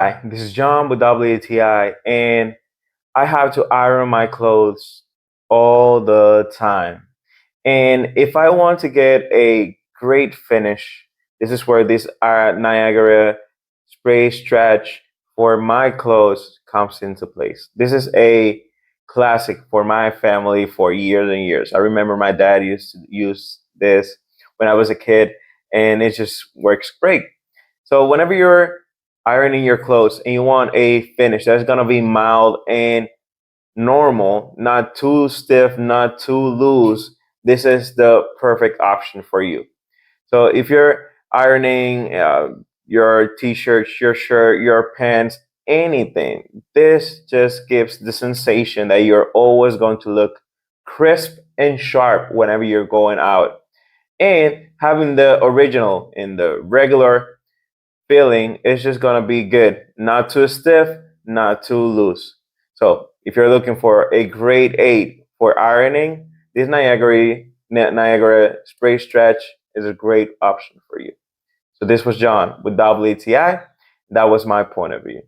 Hi, this is John with WTI, and I have to iron my clothes all the time. And if I want to get a great finish, this is where this Niagara spray stretch for my clothes comes into place. This is a classic for my family for years and years. I remember my dad used to use this when I was a kid, and it just works great. So whenever you're ironing your clothes and you want a finish that's gonna be mild and normal, not too stiff, not too loose, this is the perfect option for you. So if you're ironing your t-shirts, your shirt, your pants, anything, this just gives the sensation that you're always going to look crisp and sharp whenever you're going out. And having the original in the regular feeling is just gonna be good. Not too stiff, not too loose. So if you're looking for a grade 8 for ironing, this Niagara spray stretch is a great option for you. So this was John with WTI. That was my point of view.